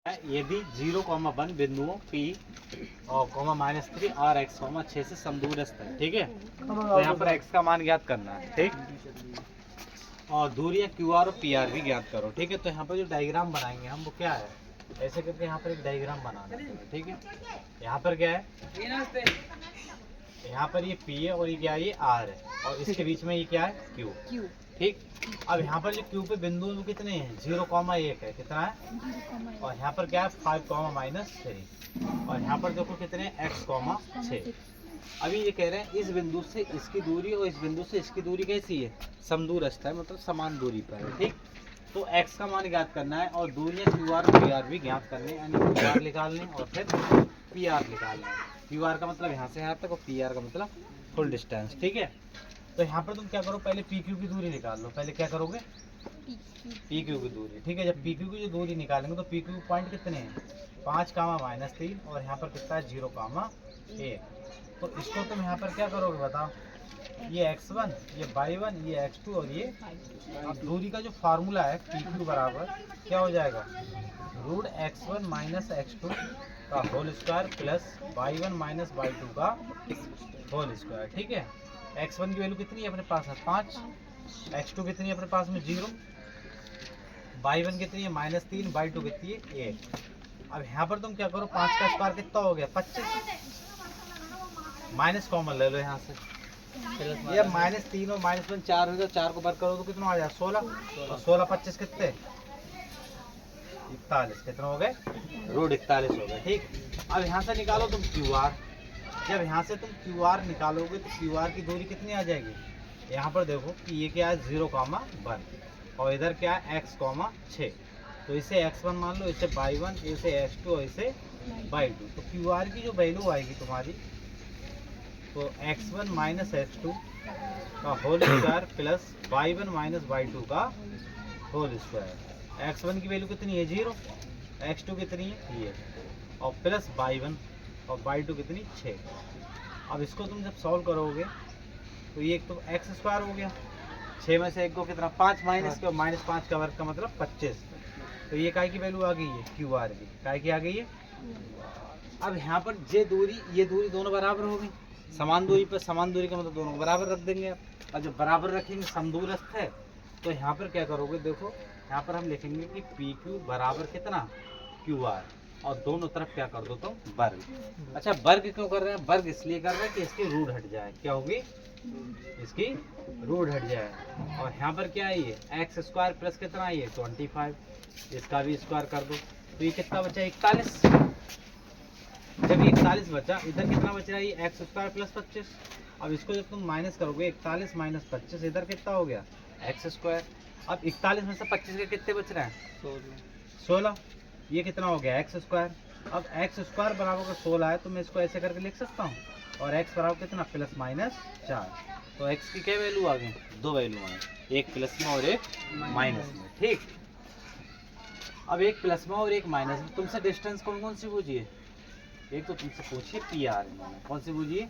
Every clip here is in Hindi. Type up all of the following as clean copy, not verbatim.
यदि 0,1 बिंदुओं P और -3 और x 6 से समदूरस्थ है, ठीक है। तो यहाँ पर x का मान ज्ञात करना है, ठीक। और दूरियां QR और PR भी ज्ञात करो, ठीक है। तो यहाँ पर जो डायग्राम बनाएंगे हम, वो क्या है, ऐसे करके यहाँ पर एक डायग्राम बनाना है, ठीक है। यहाँ पर क्या है, यहाँ पर ये P है और ये क्या है, ये R है, और इसके बीच में ये क्या है, Q, ठीक। अब यहाँ पर जो Q पे बिंदु कितने हैं, 0,1 है, कितना है, और यहाँ पर क्या है 5, -3, और यहाँ पर देखो कितने x, 6। अभी ये कह रहे हैं इस बिंदु से इसकी दूरी और इस बिंदु से इसकी दूरी कैसी है, समदूरस्थ है, मतलब समान दूरी पर है, ठीक। तो x का मान ज्ञात करना है और दूरियां QR और PR भी ज्ञात करनी है, यानी QR निकालने और फिर PR निकालना है। QR का मतलब यहाँ से यहाँ तक और PR का मतलब फुल डिस्टेंस, ठीक है। तो यहाँ पर तुम क्या करो, पहले PQ की दूरी निकाल लो। पहले क्या करोगे, PQ की दूरी, ठीक है। जब PQ की जो दूरी निकालेंगे तो PQ पॉइंट कितने हैं, 5, -3, और यहाँ पर कितना है 0,1। तो इसको तुम यहाँ पर क्या करोगे बताओ, ये x1, ये y1, ये x2 और ये, अब दूरी का जो फार्मूला है PQ बराबर क्या हो जाएगा, √x1 - x2 का whole square plus y1 - y2 का होल स्क्वायर, ठीक है। x1 की वैल्यू कितनी है अपने पास है 5, x2 कितनी है अपने पास में 0, y1 कितनी है -3, y2 कितनी है 1। अब यहाँ पर तुम क्या करो, 5 का स्क्वायर कितना हो गया 25, माइनस कॉमन ले लो यहाँ से, ये -3 और -1 4 हो गया, 4 को बर करो तो कितना आ जाए 16, और 16 25 कितने 41, कितना हो गए, √41 हो गए, ठीक। अब यहाँ से निकालो तुम QR। जब यहाँ से तुम QR निकालोगे तो QR की दूरी कितनी आ जाएगी, यहाँ पर देखो कि ये क्या है 0,1 और इधर क्या है x, 6। तो इसे x1 मान लो, इसे y1, इसे x2 और इसे y2। तो QR की जो वैल्यू आएगी तुम्हारी, तो x1 - x2 का whole square plus y1 - y2 का होल स्क्वायर। x1 की वैल्यू कितनी है 0, x2 कितनी है ये, और प्लस y1 और y2 कितनी 6। अब इसको तुम जब सॉल्व करोगे तो ये एक तो x स्क्वायर हो गया, 6 में से एक को कितना 5 माइनस के, और -5 का वर्ग का मतलब 25। तो ये काय की वैल्यू आ गई है QR की, काय की आ गई है। अब यहाँ पर ये दूरी दोनों बराबर हो गई, समान दूरी पर, समान दूरी का मतलब दोनों बराबर रख देंगे आप। और जब बराबर रखेंगे समदूरस्थ है, तो यहाँ पर क्या करोगे, देखो यहाँ पर हम लिखेंगे कि PQ बराबर कितना QR, और दोनों तरफ क्या कर दो तुम वर्ग। अच्छा वर्ग क्यों कर रहे हैं, वर्ग इसलिए कर रहे हैं कि इसकी रूट हट जाए, क्या होगी, इसकी रूट हट जाए। और यहाँ पर क्या है ये x स्क्वायर प्लस कितना है ये 25, इसका भी स्क्वायर कर दो, तो ये कितना बचा 41। जब 41 बचा, इधर कितना बच रहा है ये x स्क्वायर प्लस 25। अब इसको जब तुम माइनस करोगे 41 - 25, इधर कितना हो गया x स्क्वायर। अब 41 में से 25 के कितने बच रहे हैं 16, ये कितना हो गया x स्क्वायर। अब x स्क्वायर बराबर 16 है, तो मैं इसको ऐसे करके लिख सकता हूँ, और x बराबर कितना +-4। तो x की क्या वैल्यू आ गई, 2 वैल्यू आ गई, एक प्लस में और एक माइनस में, ठीक। अब एक प्लस में और एक माइनस में तुमसे डिस्टेंस कौन कौन सी पूछिए, एक तो तुमसे पूछिए PR, कौन सी पूछिए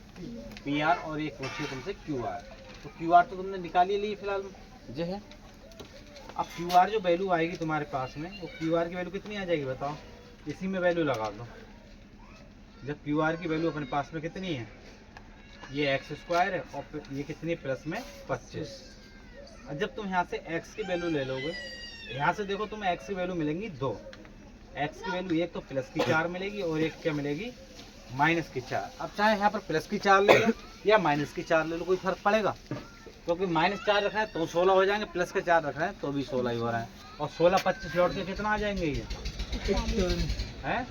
PR, और एक पूछिए तुमसे QR। तो QR तो तुमने निकाली ली फिलहाल जो है। अब QR जो वैल्यू आएगी तुम्हारे पास में, वो QR की वैल्यू कितनी आ जाएगी बताओ, इसी में वैल्यू लगा दो। जब QR की वैल्यू अपने पास में कितनी है, ये x स्क्वायर है, और ये कितनी प्लस में 25। और जब तुम यहाँ से x की वैल्यू ले लोगे, यहाँ से देखो तुम्हें x की वैल्यू मिलेंगी 2, x की वैल्यू एक तो प्लस की 4 मिलेगी, और एक क्या मिलेगी माइनस की 4। अब चाहे यहाँ पर प्लस की 4 ले लो या माइनस की 4 ले लो, कोई फर्क पड़ेगा, क्योंकि -4 रखना है तो 16 हो जाएंगे, प्लस के 4 रखना है तो भी 16 ही हो रहा है। और 16 25 लौट के कितना आ जाएंगे ये है,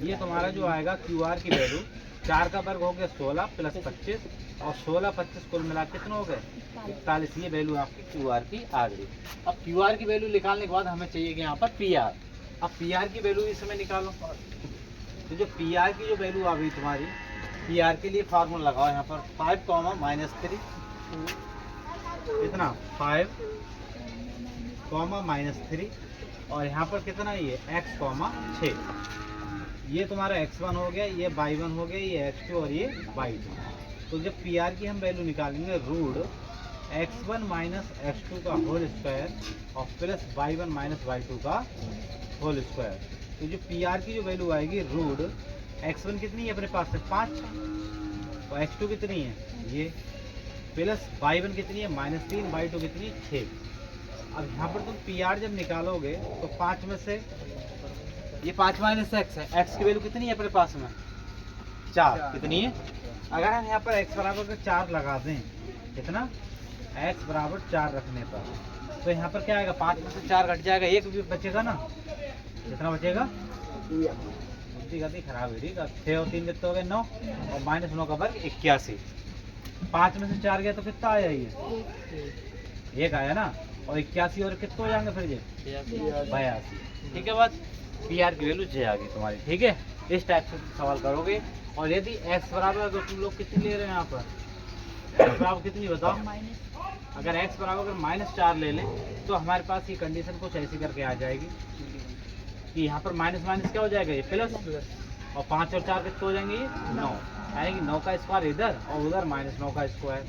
ये तुम्हारा जो आएगा QR की वैल्यू, 4 का वर्ग हो गया 16 प्लस 25, और 16 25 कुल मिला कितना हो गए 41। ये वैल्यू आपकी QR की आ गई। अब QR की वैल्यू निकालने के बाद हमें चाहिए कि यहाँ पर PR। अब PR की वैल्यू इस समय निकालो, तो जो PR की जो वैल्यू आ गई तुम्हारी, PR के लिए फार्मूला लगाओ यहाँ पर 5, -3, कितना 5, -3, और यहाँ पर कितना ये x, 6। ये तुम्हारा x1 हो गया, ये y1 हो गया, ये x2 और ये y2। तो जब PR की हम वैल्यू निकालेंगे, √x1 - x2 का होल स्क्वायर और प्लस y1 - y2 का होल स्क्वायर। तो जो पी आर की जो वैल्यू आएगी रूट x1 कितनी है अपने पास से 5, और x2 कितनी है ये, प्लस y1 कितनी है -3, y2 कितनी 6। अब यहाँ पर तुम पी आर जब निकालोगे तो 5 में से ये 5 माइनस एक्स है, x की वैल्यू कितनी है अपने पास में 4, कितनी है। अगर हम यहाँ पर x बराबर 4 लगा दें, कितना x बराबर 4 रखने पर, तो यहाँ पर क्या आएगा 5 में से 4 घट जाएगा, एक भी बचेगा ना, कितना बचेगा, बुद्धि गति खराब है। ठीक है, 6 और 3 कितने हो गए 9, और -9 का वर्ग 81। 5 में से 4 गया तो कितना आया ये, एक आया ना, और 81 और कितने हो जाएंगे फिर ये 82। ठीक है, बात पी आर की वैल्यू जे आ गई तुम्हारी। ठीक है, इस टाइप से सवाल करोगे। और यदि x बराबर, अगर तुम लोग कितनी ले रहे हैं यहाँ पर, x बराबर कितनी बताओ, अगर x बराबर अगर -4 ले लें तो हमारे पास ये कंडीशन कुछ ऐसी करके आ जाएगी कि यहाँ पर माइनस माइनस क्या हो जाएगा ये प्लस, और 5 और 4 कितने हो जाएंगे ये 9, यानी कि 9 का स्क्वायर इधर और उधर -9 का स्क्वायर।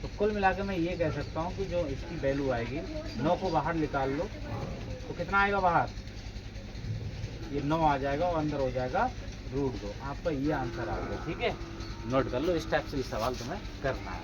तो कुल मिला के मैं ये कह सकता हूँ कि जो इसकी वैल्यू आएगी, 9 को बाहर निकाल लो तो कितना आएगा बाहर, ये 9 आ जाएगा और अंदर हो जाएगा √2। आपका ये आंसर आ गया। ठीक है, नोट कर लो, इस टाइप से सवाल तुम्हें करना है।